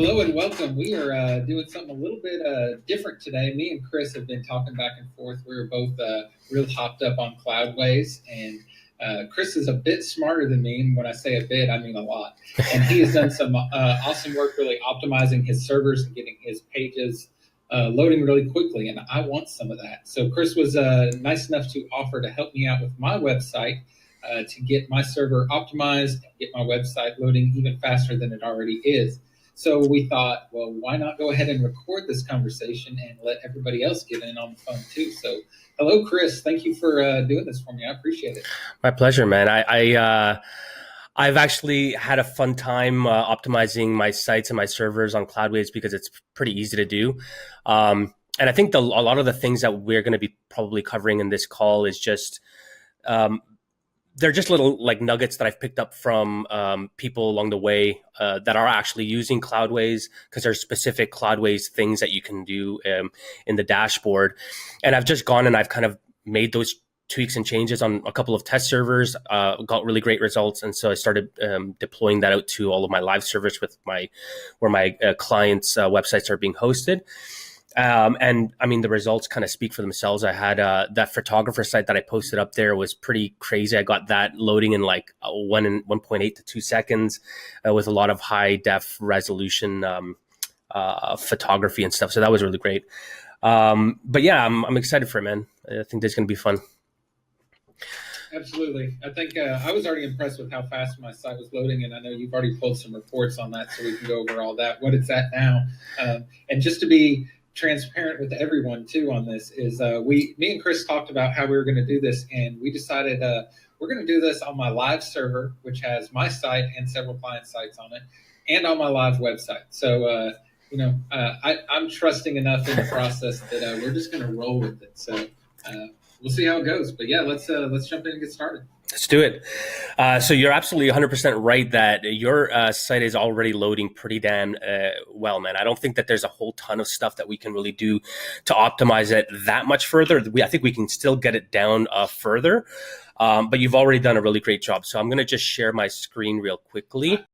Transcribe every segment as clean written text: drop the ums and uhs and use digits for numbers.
Hello and welcome. We are doing something a little bit different today. Me and Chris have been talking back and forth. We were both real hopped up on Cloudways, and Chris is a bit smarter than me. And when I say a bit, I mean a lot. And he has done some awesome work really optimizing his servers and getting his pages loading really quickly. And I want some of that. So Chris was nice enough to offer to help me out with my website to get my server optimized and get my website loading even faster than it already is. So we thought, well, why not go ahead and record this conversation and let everybody else get in on the phone too? So, hello, Chris. Thank you for doing this for me. I appreciate it. My pleasure, man. I've actually had a fun time optimizing my sites and my servers on Cloudways because it's pretty easy to do. And I think a lot of the things that we're going to be probably covering in this call is just they're just little like nuggets that I've picked up from people along the way that are actually using Cloudways, because there's specific Cloudways things that you can do in the dashboard. And I've just gone and I've kind of made those tweaks and changes on a couple of test servers, got really great results. And so I started deploying that out to all of my live servers where my clients' websites are being hosted. And I mean, the results kind of speak for themselves. I had that photographer site that I posted up there was pretty crazy. I got that loading in like 1.8 to 2 seconds with a lot of high def resolution photography and stuff. So that was really great. But yeah, I'm excited for it, man. I think this is going to be fun. Absolutely. I think I was already impressed with how fast my site was loading, and I know you've already pulled some reports on that, so we can go over all that, what it's at now. And just to be transparent with everyone too on this is me and Chris talked about how we were going to do this, and we decided we're going to do this on my live server, which has my site and several client sites on it, and on my live website. So I'm trusting enough in the process that we're just going to roll with it. So we'll see how it goes. But yeah, let's jump in and get started. Let's do it. So you're absolutely 100% right that your site is already loading pretty damn well, man. I don't think that there's a whole ton of stuff that we can really do to optimize it that much further. I think we can still get it down further, but you've already done a really great job. So I'm going to just share my screen real quickly.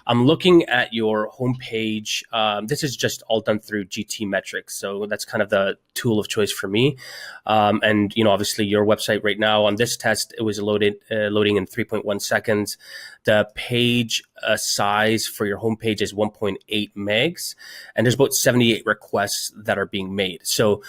I'm looking at your homepage. This is just all done through GTmetrix. So that's kind of the tool of choice for me. And, obviously your website right now on this test, it was loading in 3.1 seconds. The page size for your homepage is 1.8 megs. And there's about 78 requests that are being made. So,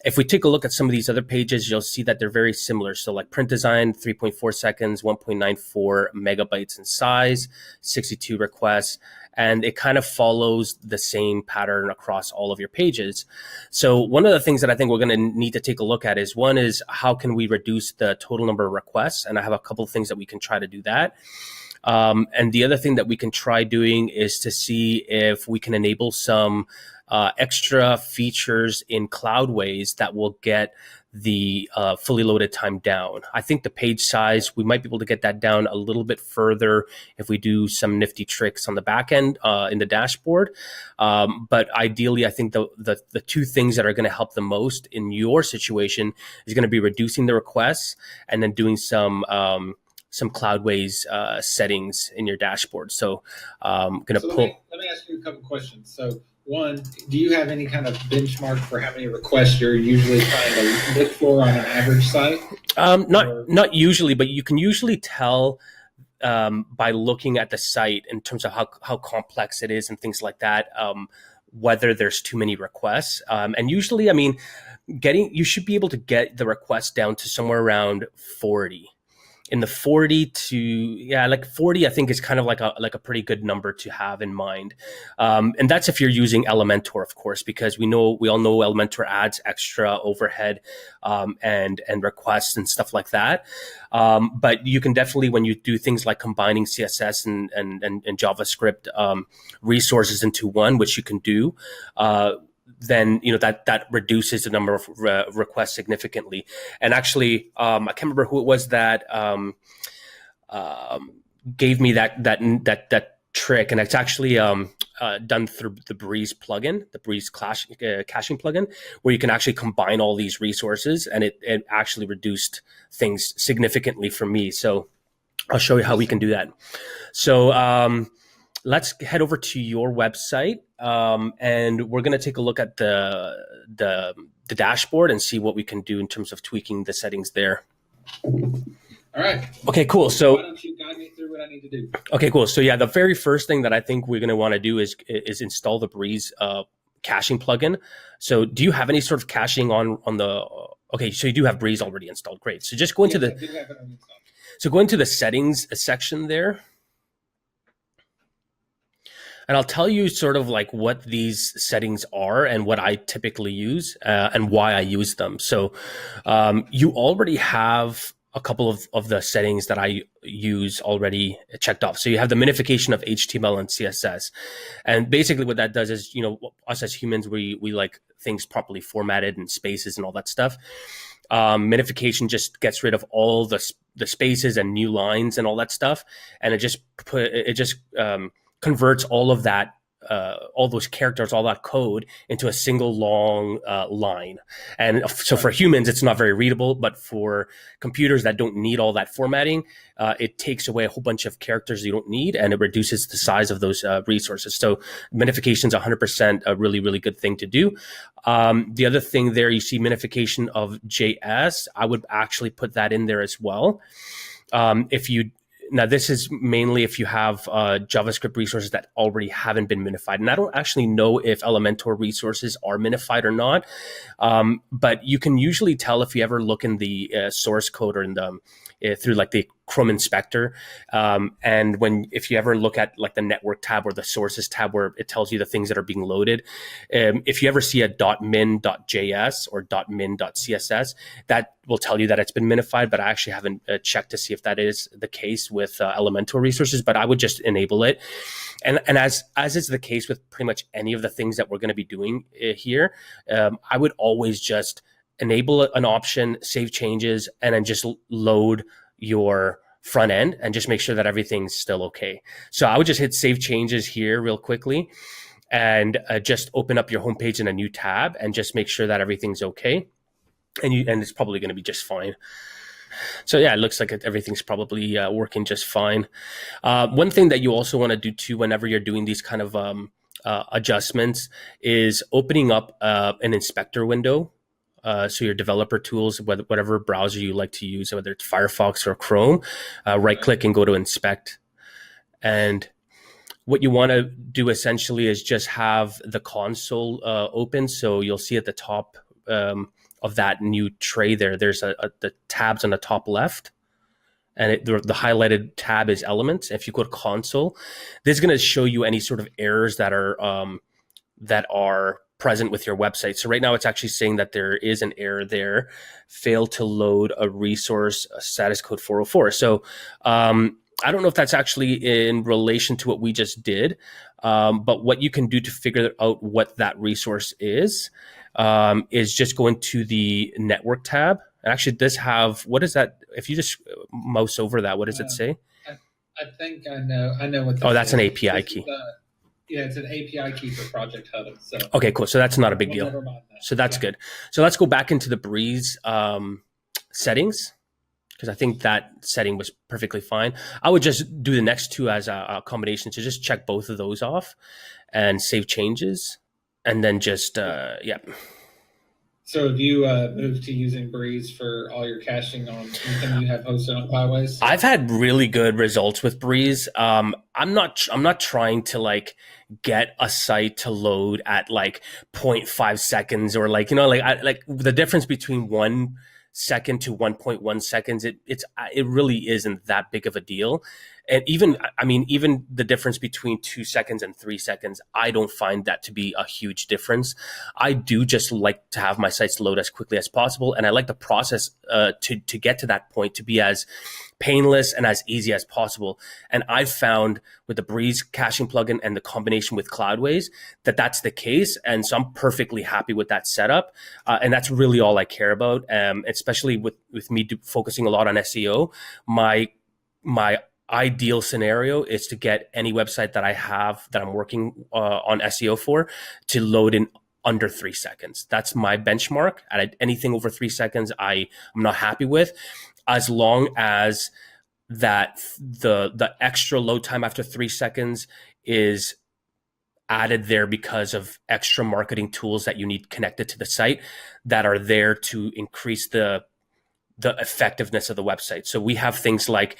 if we take a look at some of these other pages, you'll see that they're very similar. So like print design, 3.4 seconds, 1.94 megabytes in size, 62 requests. And it kind of follows the same pattern across all of your pages. So one of the things that I think we're going to need to take a look at is how can we reduce the total number of requests? And I have a couple of things that we can try to do that. And the other thing that we can try doing is to see if we can enable some extra features in Cloudways that will get the fully loaded time down. I think the page size, we might be able to get that down a little bit further if we do some nifty tricks on the back end in the dashboard. But ideally, I think the two things that are going to help the most in your situation is going to be reducing the requests and then doing some Cloudways settings in your dashboard. So I'm going to pull. Let me ask you a couple questions. So one, do you have any kind of benchmark for how many requests you're usually trying to look for on an average site? Not usually, but you can usually tell by looking at the site in terms of how complex it is and things like that, whether there's too many requests. And usually, I mean, you should be able to get the requests down to somewhere around 40. In the 40 to 40, I think is kind of like a pretty good number to have in mind. And that's if you're using Elementor, of course, because we all know Elementor adds extra overhead and requests and stuff like that. But you can definitely, when you do things like combining CSS and JavaScript resources into one, which you can do, then that reduces the number of requests significantly. And actually, I can't remember who it was that gave me that trick, and it's actually done through the Breeze plugin, the Breeze caching plugin, where you can actually combine all these resources, and it actually reduced things significantly for me. So I'll show you how we can do that. So let's head over to your website, and we're going to take a look at the the dashboard and see what we can do in terms of tweaking the settings there. All right. Okay, cool. Why So don't you guide me through what I need to do? okay, cool. So yeah, the very first thing that I think we're going to want to do is install the Breeze caching plugin. So do you have any sort of caching on the? Okay, so you do have Breeze already installed. Great. So just go into Yes, I the do have it installed. so go into the settings section there. And I'll tell you sort of like what these settings are and what I typically use and why I use them. So you already have a couple of the settings that I use already checked off. So you have the minification of HTML and CSS. And basically what that does is, you know, us as humans, we like things properly formatted and spaces and all that stuff. Minification just gets rid of all the spaces and new lines and all that stuff. And it just converts all of that, all those characters, all that code into a single long line. And so for humans, it's not very readable, but for computers that don't need all that formatting, it takes away a whole bunch of characters you don't need, and it reduces the size of those resources. So minification is 100% a really, really good thing to do. The other thing there, you see minification of JS. I would actually put that in there as well. Now, this is mainly if you have JavaScript resources that already haven't been minified. And I don't actually know if Elementor resources are minified or not, but you can usually tell if you ever look in the source code or in the through like the Chrome inspector. And if you ever look at like the network tab or the sources tab where it tells you the things that are being loaded, if you ever see a .min.js or .min.css, that will tell you that it's been minified, but I actually haven't checked to see if that is the case with Elementor resources, but I would just enable it. And as is the case with pretty much any of the things that we're going to be doing here, I would always just enable an option, save changes, and then just load your front end and just make sure that everything's still okay. So I would just hit save changes here real quickly and just open up your homepage in a new tab and just make sure that everything's okay. And it's probably going to be just fine. So yeah, it looks like everything's probably working just fine. One thing that you also want to do too, whenever you're doing these kind of adjustments, is opening up an inspector window. So your developer tools, whatever browser you like to use, whether it's Firefox or Chrome, right click and go to inspect. And what you want to do essentially is just have the console open. So you'll see at the top of that new tray there's the tabs on the top left. And the highlighted tab is elements. If you go to console, this is going to show you any sort of errors that are present with your website. So right now it's actually saying that there is an error there, failed to load a resource, status code 404. So I don't know if that's actually in relation to what we just did, but what you can do to figure out what that resource is just go into the network tab. Actually, what is that? If you just mouse over that, what does it say? I think I know what. Oh, that's an API key. Yeah, it's an API key for Project Huddle. So okay, cool. So that's not a big deal. Never mind that. So that's good. So let's go back into the Breeze settings, because I think that setting was perfectly fine. I would just do the next two as a combination to just check both of those off and save changes, and then just yeah. So have you moved to using Breeze for all your caching on anything you have hosted on Cloudways? I've had really good results with Breeze. I'm not trying to like get a site to load at like 0.5 seconds or like, you know, like the difference between 1 second to 1.1 seconds. It really isn't that big of a deal. And even the difference between 2 seconds and 3 seconds, I don't find that to be a huge difference. I do just like to have my sites load as quickly as possible. And I like the process to get to that point to be as painless and as easy as possible. And I've found with the Breeze caching plugin and the combination with Cloudways that that's the case. And so I'm perfectly happy with that setup. And that's really all I care about. Especially with me focusing a lot on SEO, my ideal scenario is to get any website that I have that I'm working on SEO for to load in under 3 seconds. That's my benchmark. At anything over 3 seconds, I'm not happy with, as long as that the extra load time after 3 seconds is added there because of extra marketing tools that you need connected to the site that are there to increase the effectiveness of the website. So we have things like,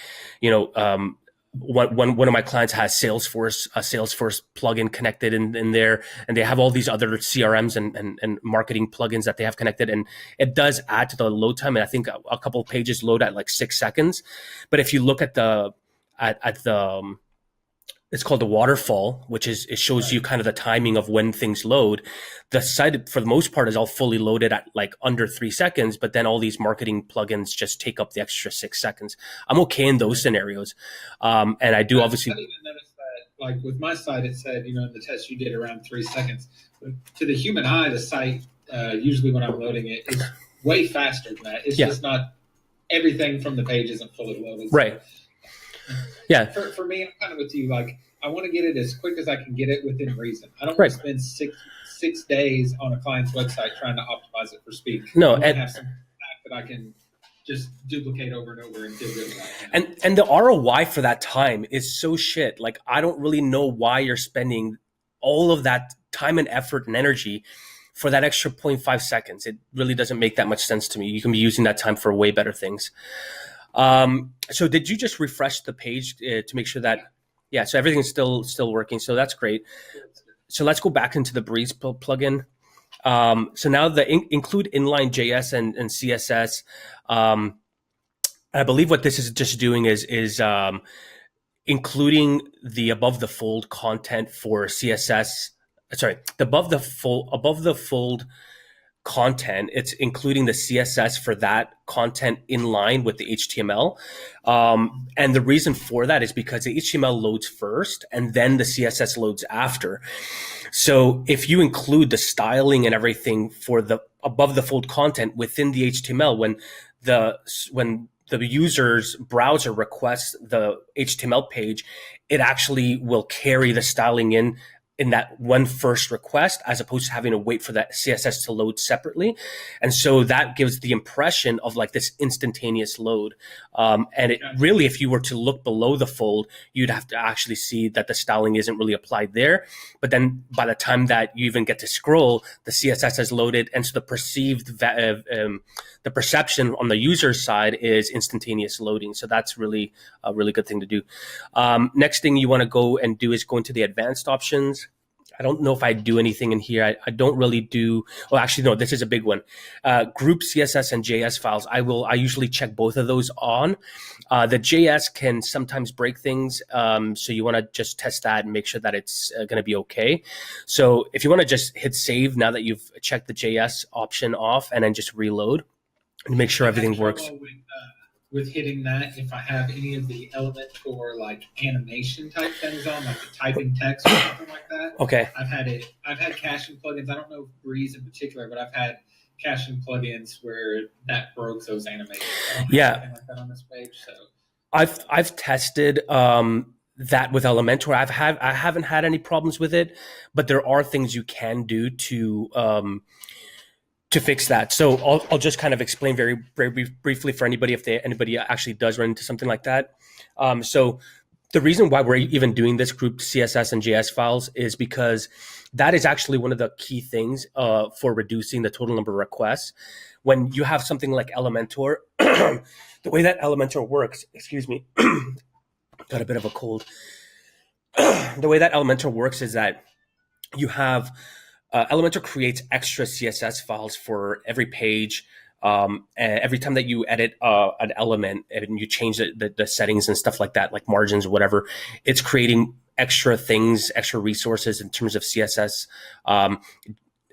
one of my clients has Salesforce, a Salesforce plugin connected in there, and they have all these other CRMs and marketing plugins that they have connected, and it does add to the load time. And I think a couple of pages load at like 6 seconds. But if you look at the it's called the waterfall, which is, it shows you kind of the timing of when things load. The site, for the most part, is all fully loaded at like under 3 seconds, but then all these marketing plugins just take up the extra 6 seconds. I'm okay in those scenarios. And I do obviously. I didn't even notice that, like with my site, it said, in the test you did around 3 seconds. But to the human eye, the site, usually when I'm loading it, is way faster than that. It's just not everything from the page isn't fully loaded. Right. Yeah. For me, I'm kind of with you. Like, I want to get it as quick as I can get it within reason. I don't want to spend six days on a client's website trying to optimize it for speed. No, and have something that I can just duplicate over and over and feel good about it. And the ROI for that time is so shit. Like, I don't really know why you're spending all of that time and effort and energy for that extra 0.5 seconds. It really doesn't make that much sense to me. You can be using that time for way better things. So did you just refresh the page to make sure that, so everything's still working. So that's great. So let's go back into the Breeze plugin. So now the include inline JS and CSS. I believe what this is just doing is including the above the fold content for CSS. Sorry, the above the fold content, it's including the CSS for that content in line with the HTML. And the reason for that is because the HTML loads first and then the CSS loads after. So if you include the styling and everything for the above the fold content within the HTML, when the user's browser requests the HTML page, it actually will carry the styling in that one first request, as opposed to having to wait for that CSS to load separately. And so that gives the impression of like this instantaneous load. And it really, if you were to look below the fold, you'd have to actually see that the styling isn't really applied there. But then by the time that you even get to scroll, the CSS has loaded. And so the perception on the user side is instantaneous loading. So that's really a really good thing to do. Next thing you want to go and do is go into the advanced options. I don't know if I do anything in here. I don't really do. Well, actually, no, this is a big one. Group CSS and JS files. I usually check both of those on. The JS can sometimes break things. So you want to just test that and make sure that it's going to be okay. So if you want to just hit save now that you've checked the JS option off, and then just reload and make sure everything works. With hitting that, if I have any of the element or like animation type things on, like the typing text or something like that. Okay. I've had caching plugins. I don't know Breeze in particular, but I've had caching plugins where that broke those animations. Anything like that on this page. So I've tested that with Elementor. I haven't had any problems with it, but there are things you can do to fix that. So I'll just kind of explain very briefly for anybody, if anybody actually does run into something like that. So the reason why we're even doing this grouped CSS and JS files is because that is actually one of the key things for reducing the total number of requests. When you have something like Elementor, the way that Elementor works, excuse me, got a bit of a cold. The way that Elementor works is that you have Elementor creates extra CSS files for every page. Every time that you edit an element and you change the settings and stuff like that, like margins or whatever, it's creating extra things, extra resources in terms of CSS.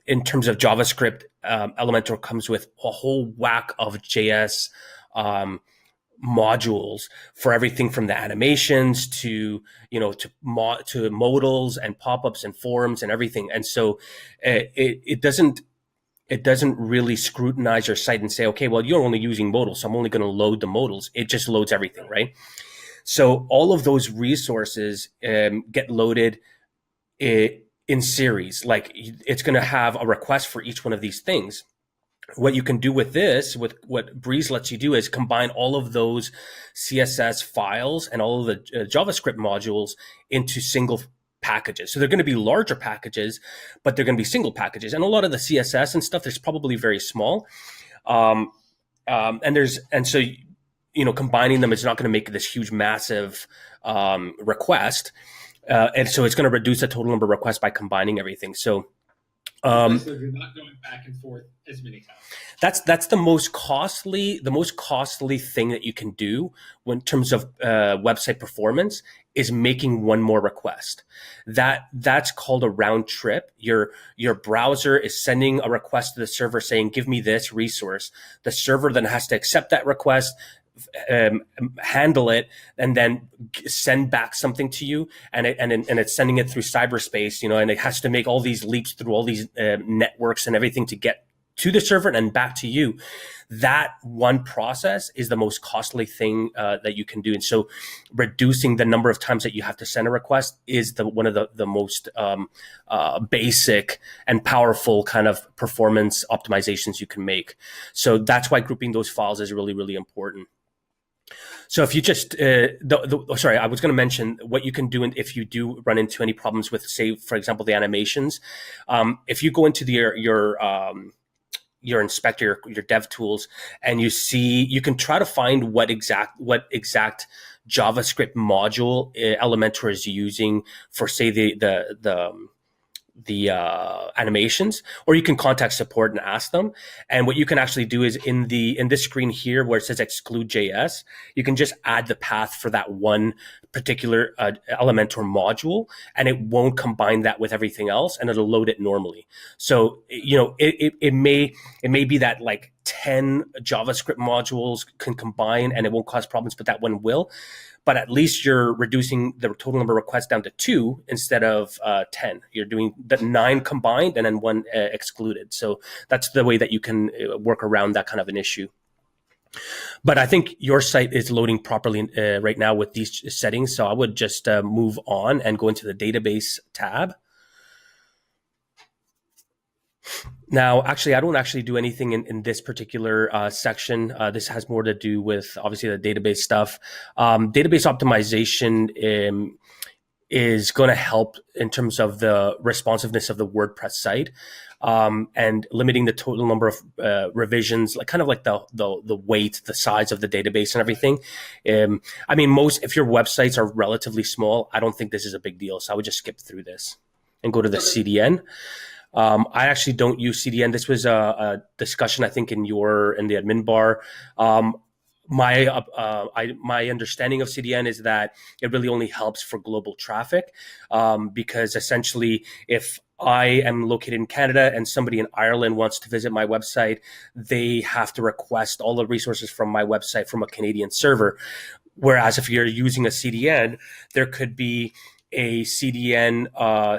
In terms of JavaScript, Elementor comes with a whole whack of JS modules for everything from the animations to modals and pop-ups and forms and everything. And so it doesn't really scrutinize your site and say, okay, well, you're only using modals, so I'm only going to load the modals. It just loads everything, right? So all of those resources get loaded in series. Like, it's going to have a request for each one of these things. What you can do with this, with what Breeze lets you do, is combine all of those CSS files and all of the JavaScript modules into single packages. So they're going to be larger packages, but they're going to be single packages. And a lot of the CSS and stuff, there's probably very small. Um, and so, combining them is not going to make this huge, massive request. And so it's going to reduce the total number of requests by combining everything. So, so you're not going back and forth as many times. that's the most costly thing that you can do in terms of website performance is making one more request. That's called a round trip. Your browser is sending a request to the server saying, give me this resource. The server then has to accept that request, handle it, and then send back something to you, and it's sending it through cyberspace, and it has to make all these leaps through all these networks and everything to get to the server and back to you. That one process is the most costly thing that you can do. And so reducing the number of times that you have to send a request is one of the most basic and powerful kind of performance optimizations you can make. So that's why grouping those files is really, really important. So if you just, sorry, I was going to mention what you can do if you do run into any problems with, say, for example, the animations. If you go into your inspector, your dev tools, and you can try to find what exact JavaScript module Elementor is using for, say, the animations, or you can contact support and ask them. And what you can actually do is in this screen here where it says exclude JS, you can just add the path for that one particular Elementor module, and it won't combine that with everything else, and it'll load it normally. So it may be that like 10 JavaScript modules can combine and it won't cause problems, but that one will. But at least you're reducing the total number of requests down to 2 instead of 10. You're doing the 9 combined and then 1 excluded. So that's the way that you can work around that kind of an issue. But I think your site is loading properly right now with these settings. So I would just move on and go into the database tab. Now, actually, I don't actually do anything in this particular section. This has more to do with, obviously, the database stuff. Database optimization is going to help in terms of the responsiveness of the WordPress site, and limiting the total number of revisions, like kind of like the weight, the size of the database and everything. I mean, if your websites are relatively small, I don't think this is a big deal. So I would just skip through this and go to the CDN. I actually don't use CDN. This was a discussion, I think, in the admin bar. My understanding of CDN is that it really only helps for global traffic, because essentially, if I am located in Canada and somebody in Ireland wants to visit my website, they have to request all the resources from my website from a Canadian server. Whereas if you're using a CDN, there could be a CDN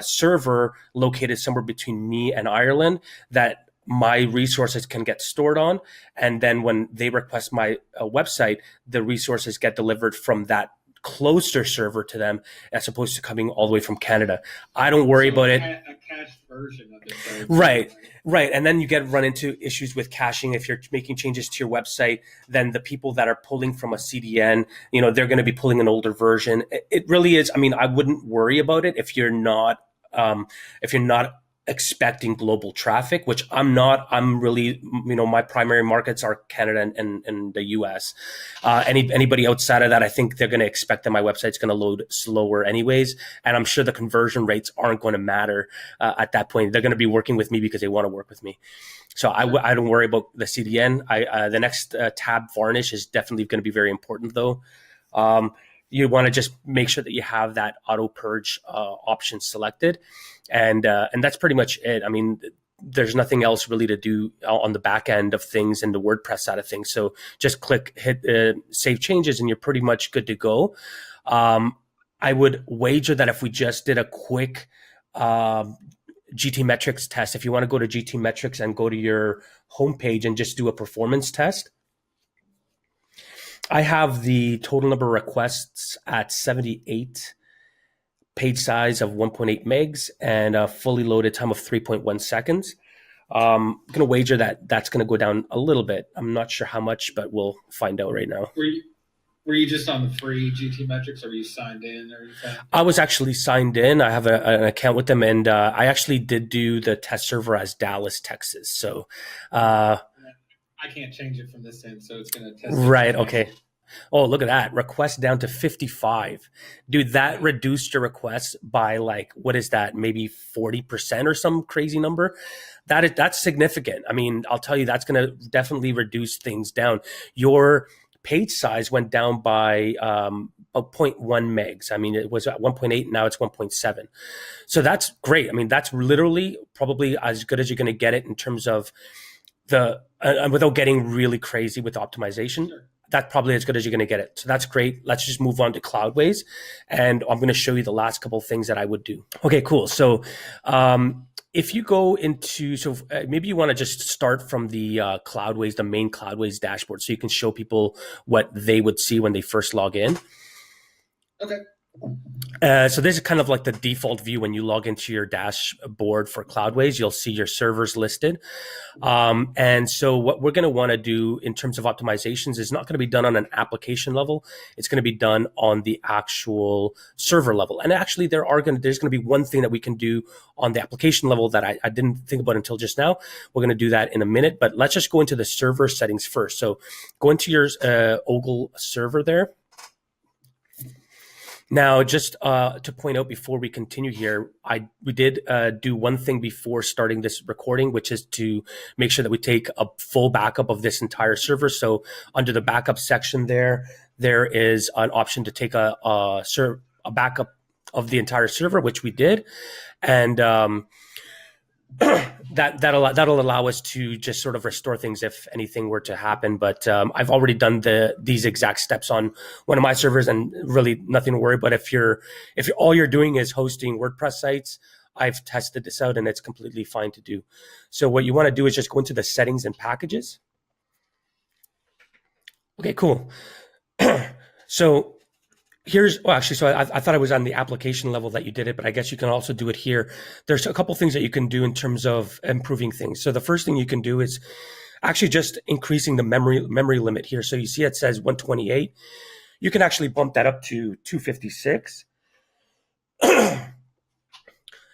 server located somewhere between me and Ireland that my resources can get stored on. And then when they request my website, the resources get delivered from that closer server to them, as opposed to coming all the way from Canada. I don't worry about it. A cached version of it. Right. And then you run into issues with caching. If you're making changes to your website, then the people that are pulling from a CDN, they're going to be pulling an older version. It really is. I mean, I wouldn't worry about it if you're not expecting global traffic, which I'm not. I'm really, my primary markets are Canada and the US. Anybody outside of that, I think they're going to expect that my website's going to load slower anyways. And I'm sure the conversion rates aren't going to matter at that point. They're going to be working with me because they want to work with me. So I don't worry about the CDN. The next tab, varnish, is definitely going to be very important though. You want to just make sure that you have that auto purge option selected, and that's pretty much it. I mean, there's nothing else really to do on the back end of things and the WordPress side of things. So just hit save changes, and you're pretty much good to go. I would wager that if we just did a quick GTmetrix test, if you want to go to GTmetrix and go to your homepage and just do a performance test. I have the total number of requests at 78, page size of 1.8 megs, and a fully loaded time of 3.1 seconds. I'm going to wager that that's going to go down a little bit. I'm not sure how much, but we'll find out right now. Were you just on the free GT Metrics, or were you signed in or anything? I was actually signed in. I have an account with them, and I actually did do the test server as Dallas, Texas. So, I can't change it from this end, so it's going to test it right, from okay. Oh, look at that. Request down to 55. Dude, that reduced your request by like, what is that? Maybe 40% or some crazy number. That's significant. I mean, I'll tell you, that's going to definitely reduce things down. Your page size went down by about 0.1 megs. I mean, it was at 1.8, now it's 1.7. So that's great. I mean, that's literally probably as good as you're going to get it in terms of the without getting really crazy with optimization. Sure. That's probably as good as you're going to get it. So that's great. Let's just move on to Cloudways, and I'm going to show you the last couple of things that I would do. Okay, cool. So if you go into, maybe you want to just start from the Cloudways, the main Cloudways dashboard, so you can show people what they would see when they first log in. Okay. So this is kind of like the default view when you log into your dashboard for Cloudways. You'll see your servers listed. And so what we're going to want to do in terms of optimizations is not going to be done on an application level. It's going to be done on the actual server level. And actually, there's going to be one thing that we can do on the application level that I didn't think about until just now. We're going to do that in a minute, but let's just go into the server settings first. So go into your Ogle server there. Now, just to point out before we continue here, we did do one thing before starting this recording, which is to make sure that we take a full backup of this entire server. So under the backup section there is an option to take a backup of the entire server, which we did. And that'll allow us to just sort of restore things if anything were to happen. But I've already done these exact steps on one of my servers, and really nothing to worry. But if all you're doing is hosting WordPress sites, I've tested this out and it's completely fine to do. So what you want to do is just go into the settings and packages. Okay, cool. So I thought I was on the application level that you did it, but I guess you can also do it here. There's a couple things that you can do in terms of improving things. So the first thing you can do is actually just increasing the memory limit here. So you see it says 128. You can actually bump that up to 256.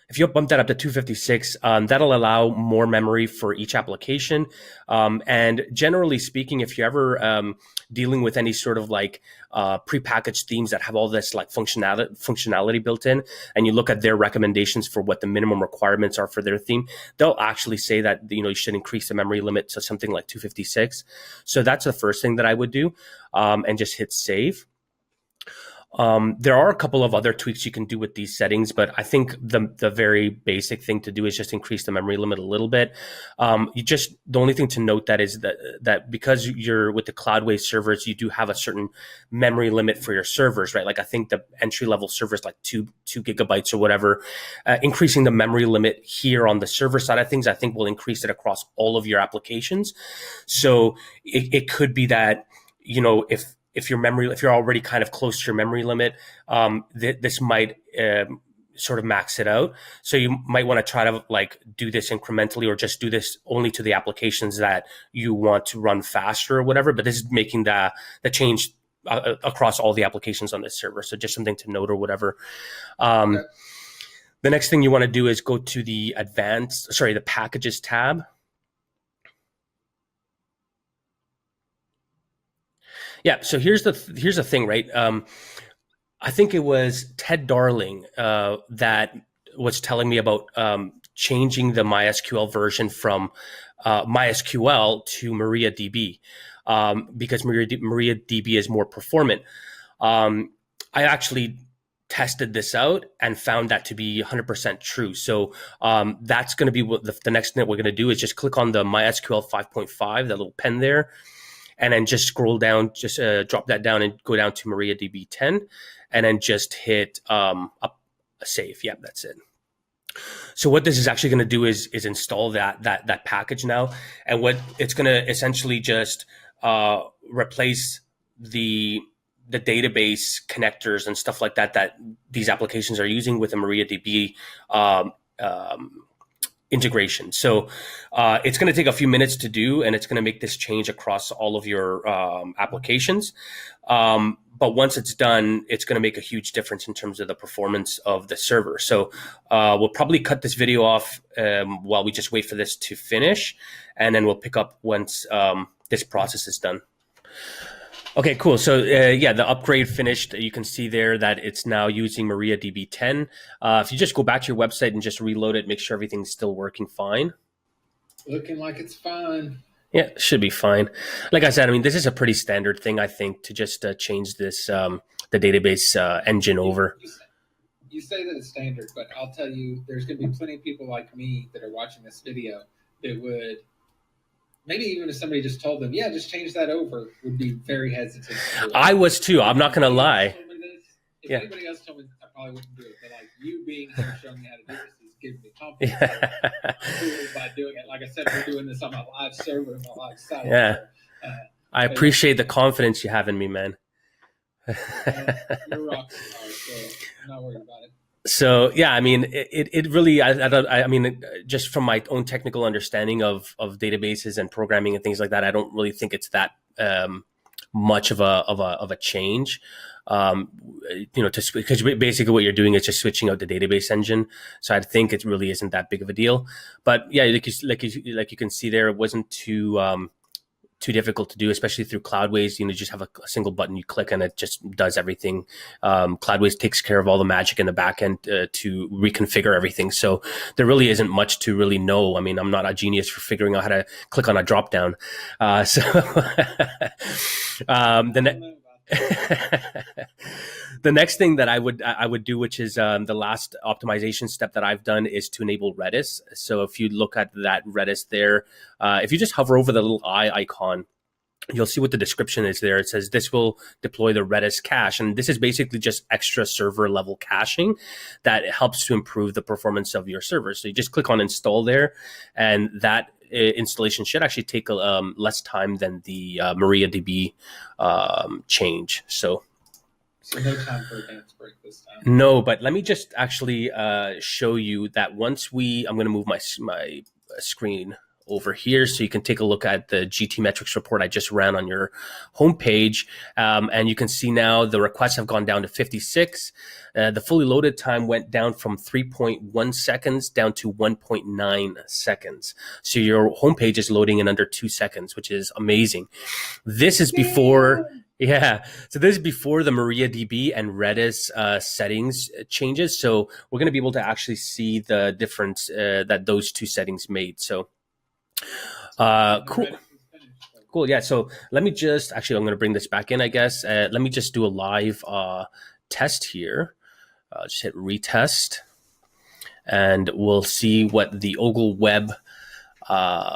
If you bump that up to 256, that'll allow more memory for each application. And generally speaking, if you're ever dealing with any sort of like prepackaged themes that have all this like functionality built in, and you look at their recommendations for what the minimum requirements are for their theme, they'll actually say that you should increase the memory limit to something like 256. So that's the first thing that I would do, and just hit save. There are a couple of other tweaks you can do with these settings, but I think the very basic thing to do is just increase the memory limit a little bit. The only thing to note that is that because you're with the Cloudways servers, you do have a certain memory limit for your servers, right? Like I think the entry level server is like two gigabytes or whatever. Increasing the memory limit here on the server side of things, I think will increase it across all of your applications. So it could be that, if you're already kind of close to your memory limit, this might sort of max it out. So you might want to try to like do this incrementally, or just do this only to the applications that you want to run faster or whatever. But this is making the change across all the applications on this server. So just something to note or whatever. Okay. The next thing you want to do is go to the the packages tab. Yeah, so here's the thing, right? I think it was Ted Darling that was telling me about changing the MySQL version from MySQL to MariaDB because MariaDB is more performant. I actually tested this out and found that to be 100% true. So that's going to be what the next thing that we're going to do is just click on the MySQL 5.5, that little pen there, and then just scroll down, just drop that down and go down to MariaDB 10, and then just hit a save. Yeah, that's it. So what this is actually going to do is install that package now, and what it's going to essentially just replace the database connectors and stuff like that these applications are using with the MariaDB integration. So it's going to take a few minutes to do, and it's going to make this change across all of your applications. But once it's done, it's going to make a huge difference in terms of the performance of the server. So we'll probably cut this video off while we just wait for this to finish, and then we'll pick up once this process is done. Okay, cool. So yeah, the upgrade finished. You can see there that it's now using MariaDB 10. If you just go back to your website and just reload it, make sure everything's still working fine. Looking like it's fine. Yeah, should be fine. Like I said, I mean, this is a pretty standard thing, I think, to just change this, the database engine over. You say that it's standard, but I'll tell you, there's going to be plenty of people like me that are watching this video that would, maybe even if somebody just told them, yeah, just change that over, would be very hesitant. I was too. I'm not going to lie. If anybody else told me, I probably wouldn't do it. But like you being here showing me how to do this is giving me confidence by doing it. Like I said, we're doing this on my live server and my live site. Yeah. I appreciate the confidence you have in me, man. You're rock star, so I'm not worried about it. So yeah, I mean, it really, I mean, just from my own technical understanding of databases and programming and things like that, I don't really think it's that much of a change. Because basically what you're doing is just switching out the database engine. So I think it really isn't that big of a deal. But yeah, like you can see there, it wasn't too difficult to do, especially through Cloudways. You just have a single button you click and it just does everything. Cloudways takes care of all the magic in the back end to reconfigure everything. So there really isn't much to really know. I mean, I'm not a genius for figuring out how to click on a drop down. The next thing that I would do, which is the last optimization step that I've done, is to enable Redis. So if you look at that Redis there, if you just hover over the little eye icon, you'll see what the description is there. It says this will deploy the Redis cache. And this is basically just extra server level caching that helps to improve the performance of your server. So you just click on install there, and that installation should actually take less time than the MariaDB change. So no time for a dance break this time. No, but let me just actually show you that once I'm going to move my screen over here so you can take a look at the GT metrics report I just ran on your homepage. And you can see now the requests have gone down to 56. The fully loaded time went down from 3.1 seconds down to 1.9 seconds. So your homepage is loading in under 2 seconds, which is amazing. This is before... Yeah, so this is before the MariaDB and Redis settings changes. So we're going to be able to actually see the difference that those two settings made. So cool. Yeah, so let me just, actually, I'm going to bring this back in, I guess. Let me just do a live test here. Just hit retest, and we'll see what the Ogle Web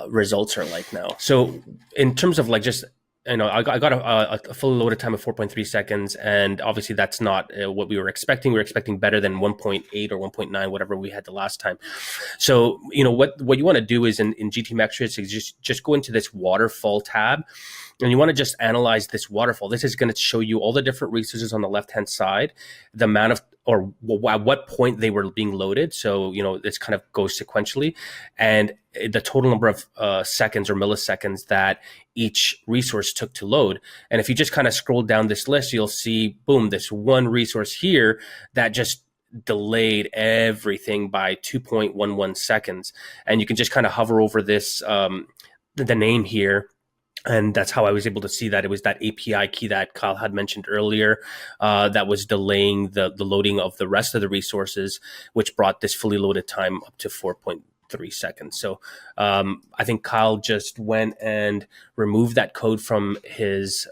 results are like now. So in terms of like just... I got a fully loaded time of 4.3 seconds, and obviously that's not what we were expecting. We were expecting better than 1.8 or 1.9, whatever we had the last time. So, what you want to do is in GT metrics is just go into this waterfall tab, and you want to just analyze this waterfall. This is going to show you all the different resources on the left-hand side, the amount of, or at what point they were being loaded. So, this kind of goes sequentially, and the total number of seconds or milliseconds that each resource took to load. And if you just kind of scroll down this list, you'll see, boom, this one resource here that just delayed everything by 2.11 seconds. And you can just kind of hover over this, the name here. And that's how I was able to see that it was that API key that Kyle had mentioned earlier that was delaying the loading of the rest of the resources, which brought this fully loaded time up to 4.3 seconds. So I think Kyle just went and removed that code from his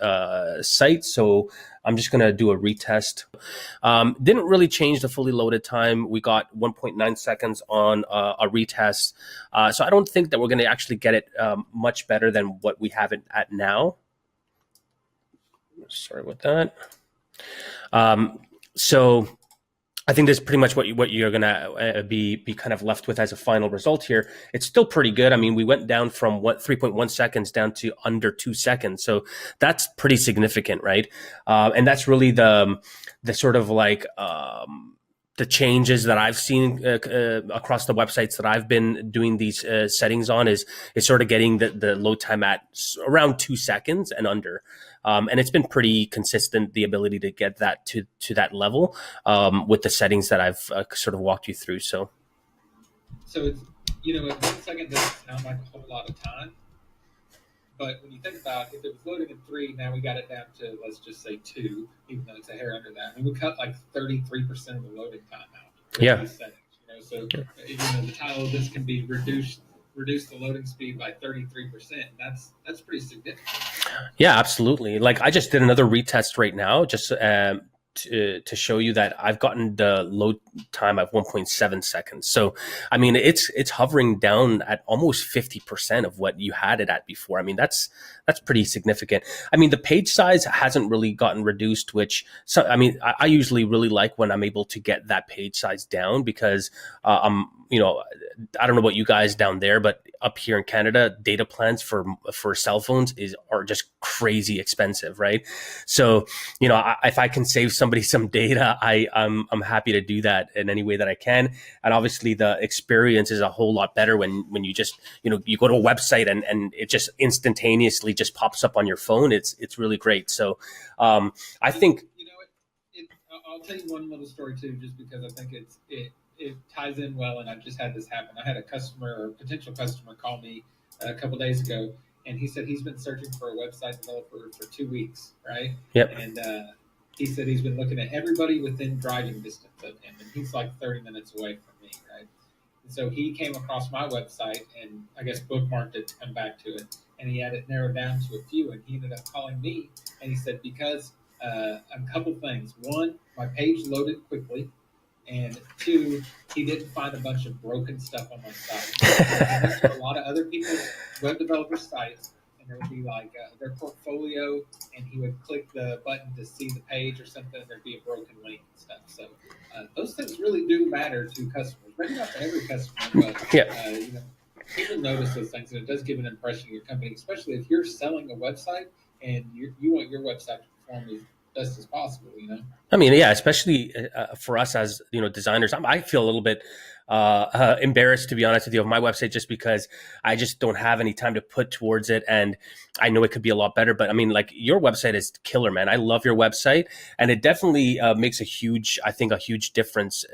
site. So I'm just going to do a retest. Didn't really change the fully loaded time. We got 1.9 seconds on a retest. So I don't think that we're going to actually get it much better than what we have it at now. Sorry about that. So I think this is pretty much what you're going to be kind of left with as a final result here. It's still pretty good. I mean, we went down from 3.1 seconds down to under 2 seconds. So that's pretty significant, right? And that's really the sort of like the changes that I've seen across the websites that I've been doing these settings on is sort of getting the load time at around 2 seconds and under. And it's been pretty consistent, the ability to get that to that level with the settings that I've sort of walked you through. So it's, you know, at 1 second doesn't sound like a whole lot of time, but when you think about if it was loading in 3, now we got it down to, let's just say 2, even though it's a hair under that. I mean, we cut like 33% of the loading time out with these settings. You know, so you know, the title of this can be reduce the loading speed by 33%. And that's pretty significant. Yeah, absolutely. Like I just did another retest right now, just to show you that I've gotten the load time of 1.7 seconds. So, I mean, it's hovering down at almost 50% of what you had it at before. I mean, that's pretty significant. I mean, the page size hasn't really gotten reduced, which, so, I mean, I usually really like when I'm able to get that page size down because you know, I don't know about you guys down there, but up here in Canada, data plans for cell phones are just crazy expensive, right? So, you know, if I can save somebody some data, I'm happy to do that in any way that I can. And obviously, the experience is a whole lot better when you just, you know, you go to a website and it just instantaneously just pops up on your phone. It's really great. So, I think, you know, I'll tell you one little story too, just because I think it ties in well, and I've just had this happen. I had a customer or potential customer call me a couple days ago, and he said he's been searching for a website developer for 2 weeks, right? Yep. And he said he's been looking at everybody within driving distance of him, and he's like 30 minutes away from me, right? And so he came across my website and I guess bookmarked it to come back to it, and he had it narrowed down to a few, and he ended up calling me, and he said because a couple things. One, my page loaded quickly. And 2, he didn't find a bunch of broken stuff on my site. He went to a lot of other people's web developer sites, and there would be like their portfolio, and he would click the button to see the page or something, and there'd be a broken link and stuff. So those things really do matter to customers. Maybe not to every customer, but you know, people notice those things, and it does give an impression of your company, especially if you're selling a website and you want your website to perform as best as possible, you know? I mean, yeah, especially for us as, you know, designers, I feel a little bit embarrassed, to be honest with you, of my website, just because I just don't have any time to put towards it. And I know it could be a lot better, but I mean, like, your website is killer, man. I love your website, and it definitely makes a huge difference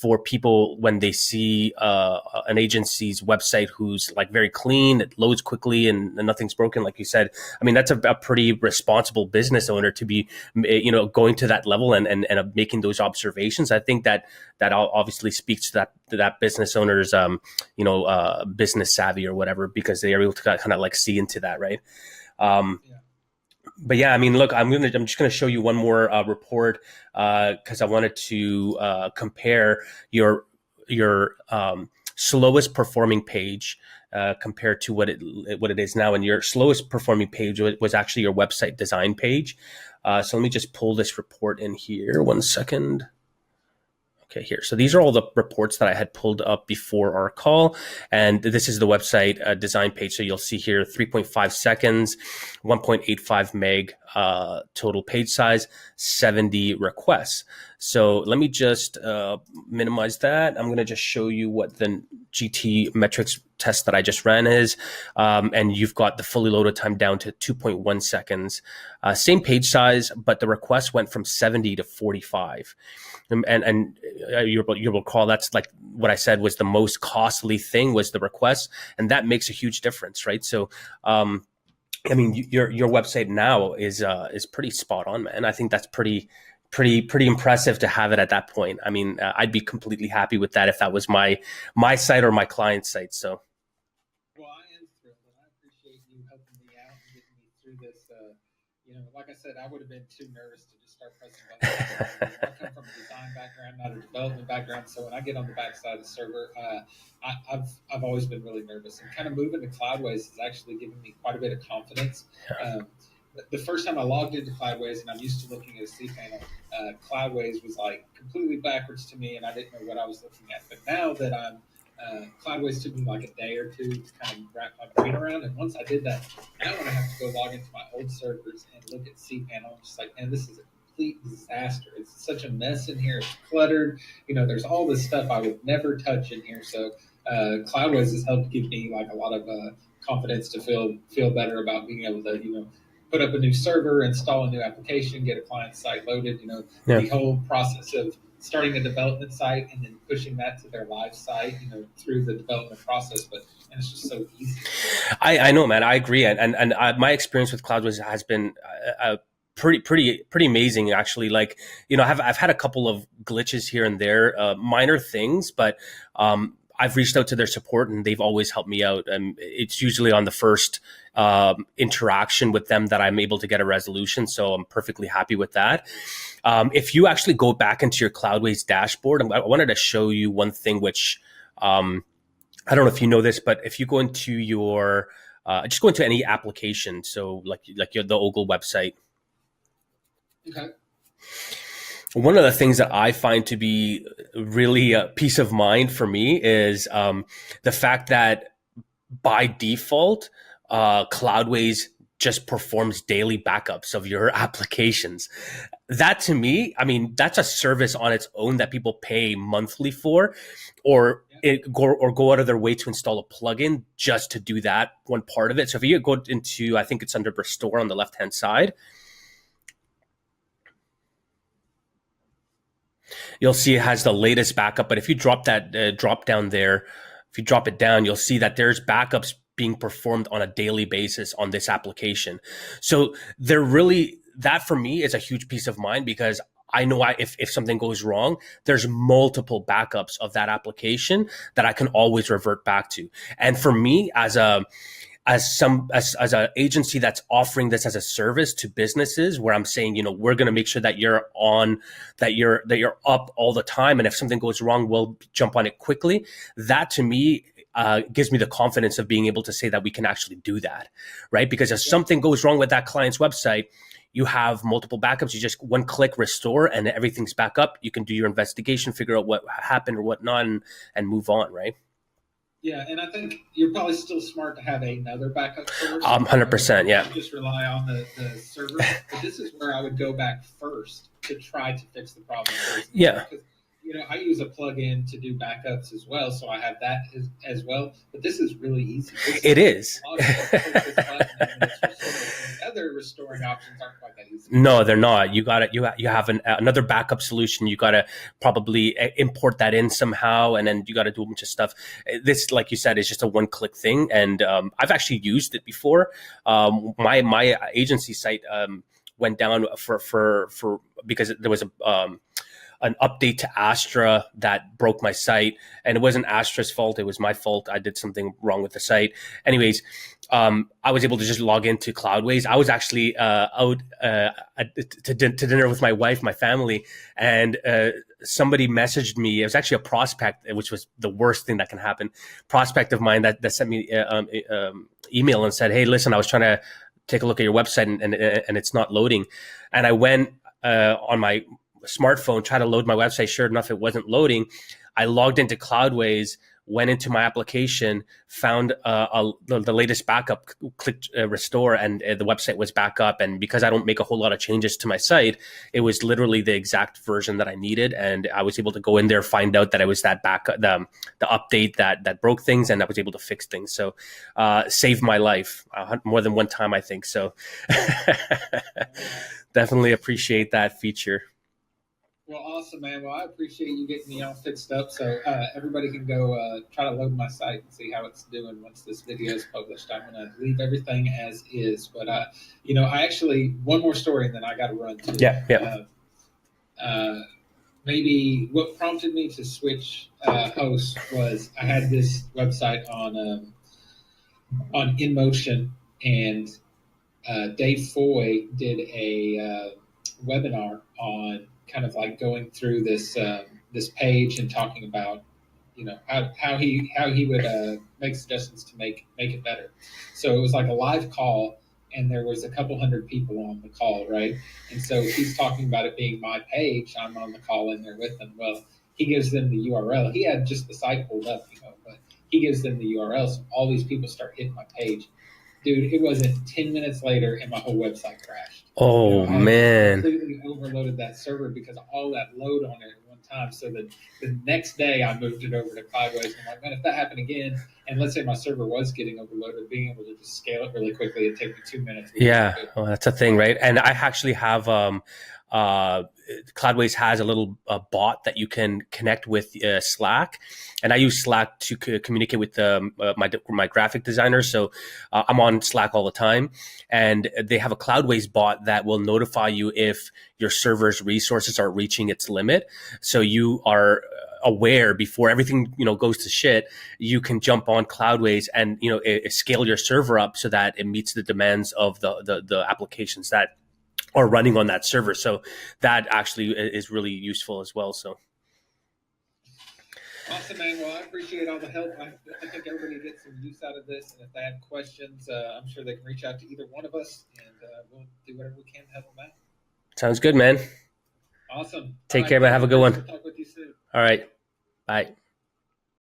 for people when they see an agency's website who's like very clean, it loads quickly, and nothing's broken, like you said. I mean, that's a pretty responsible business owner to be, you know, going to that level and making those observations. I think that obviously speaks to that business owner's you know, business savvy or whatever, because they are able to kind of like see into that, right? But yeah, I mean, look, I'm just gonna show you one more report because I wanted to compare your slowest performing page compared to what it is now. And your slowest performing page was actually your website design page. So let me just pull this report in here. 1 second. Okay, here. So these are all the reports that I had pulled up before our call. And this is the website design page. So you'll see here 3.5 seconds, 1.85 meg total page size, 70 requests. So let me just minimize that. I'm going to just show you what the GT metrics test that I just ran is. And you've got the fully loaded time down to 2.1 seconds. Same page size, but the request went from 70 to 45. And you'll recall that's like what I said was the most costly thing was the request, and that makes a huge difference, right? So, I mean, your website now is pretty spot on, man. I think that's pretty impressive to have it at that point. I mean, I'd be completely happy with that if that was my site or my client's site. So. Well, I am thrilled, and I appreciate you helping me out and getting me through this. You know, like I said, I would have been too nervous to just start pressing buttons. I come from a design background, not a development background, so when I get on the backside of the server, I've always been really nervous. And kind of moving to Cloudways has actually given me quite a bit of confidence. The first time I logged into Cloudways, and I'm used to looking at a cPanel, Cloudways was like completely backwards to me, and I didn't know what I was looking at. But now that I'm Cloudways took me like a day or two to kind of wrap my brain around. And once I did that, now when I have to go log into my old servers and look at cPanel, I'm just like, man, this is a complete disaster. It's such a mess in here. It's cluttered. There's all this stuff I would never touch in here. So Cloudways has helped give me like a lot of confidence to feel better about being able to put up a new server, install a new application, get a client site loaded. Yeah. The whole process of starting a development site and then pushing that to their live site, through the development process. And it's just so easy. I know, man. I agree, and my experience with Cloudways has been pretty amazing, actually. Like, I've had a couple of glitches here and there, minor things, but I've reached out to their support and they've always helped me out. And it's usually on the first interaction with them that I'm able to get a resolution. So I'm perfectly happy with that. If you actually go back into your Cloudways dashboard, I wanted to show you one thing, which I don't know if you know this, but if you go into your, just go into any application. So like the Ogle website. Okay. One of the things that I find to be really a peace of mind for me is the fact that by default, Cloudways just performs daily backups of your applications. That, to me, I mean, that's a service on its own that people pay monthly for, or go out of their way to install a plugin just to do that one part of it. So if you go into, I think it's under Restore on the left-hand side, you'll see it has the latest backup. But if you drop that drop down there, if you drop it down, you'll see that there's backups being performed on a daily basis on this application. So that for me is a huge peace of mind, because I know if something goes wrong, there's multiple backups of that application that I can always revert back to. And for me, as an agency that's offering this as a service to businesses, where I'm saying, we're going to make sure that you're up all the time, and if something goes wrong, we'll jump on it quickly. That, to me, gives me the confidence of being able to say that we can actually do that, right? Because if something goes wrong with that client's website, you have multiple backups. You just one click restore and everything's back up. You can do your investigation, figure out what happened or whatnot, and move on, right? Yeah, and I think you're probably still smart to have another backup source. 100%, yeah. Just rely on the server. But this is where I would go back first to try to fix the problem first. Yeah. Because, I use a plugin to do backups as well, so I have that as well. But this is really easy. It is. Other restoring options aren't quite that easy. No, they're not. You have another backup solution. You got to probably import that in somehow, and then you got to do a bunch of stuff. This, like you said, is just a one-click thing, and I've actually used it before. My agency site went down for because there was an update to Astra that broke my site, and it wasn't Astra's fault. It was my fault. I did something wrong with the site. Anyways, I was able to just log into Cloudways. I was actually out to dinner with my wife, my family, and somebody messaged me. It was actually a prospect, which was the worst thing that can happen. Prospect of mine that sent me email and said, "Hey, listen, I was trying to take a look at your website and it's not loading." And I went on my smartphone, try to load my website. Sure enough, it wasn't loading. I logged into Cloudways, went into my application, found the latest backup, clicked restore, and the website was back up. And because I don't make a whole lot of changes to my site, it was literally the exact version that I needed. And I was able to go in there, find out that it was that backup, the update that broke things, and I was able to fix things. So saved my life more than one time, I think. So definitely appreciate that feature. Well, awesome, man. Well, I appreciate you getting me all fixed up. So everybody can go try to load my site and see how it's doing once this video is published. I'm going to leave everything as is. But, I actually, one more story and then I got to run to. Yeah. Maybe what prompted me to switch hosts was I had this website on InMotion, and Dave Foy did a webinar on kind of like going through this page and talking about how he would make suggestions to make it better. So it was like a live call, and there was a couple hundred people on the call, right? And so he's talking about it being my page. I'm on the call in there with him. Well, he gives them the URL. He had just the site pulled up, but he gives them the URL. So all these people start hitting my page. Dude, it wasn't 10 minutes later and my whole website crashed. Oh I had just man. completely overloaded that server because of all that load on it at one time. So the next day I moved it over to Cloudways. And I'm like, man, if that happened again, and let's say my server was getting overloaded, being able to just scale it really quickly, it'd take me 2 minutes would be so Yeah, good. well, that's a thing, right? And I actually have uh, Cloudways has a little bot that you can connect with Slack, and I use Slack to communicate with my graphic designer. So I'm on Slack all the time, and they have a Cloudways bot that will notify you if your server's resources are reaching its limit. So you are aware before everything goes to shit. You can jump on Cloudways and scale your server up so that it meets the demands of the applications that are running on that server. So that actually is really useful as well. So Awesome, man. Well, I appreciate all the help. I think everybody gets some use out of this. And if they have questions, I'm sure they can reach out to either one of us, and we'll do whatever we can to help them out. sounds good, man. Awesome. All Take right. care, man. Thanks, Have a good Chris. one. We'll talk with you soon. All right. Bye.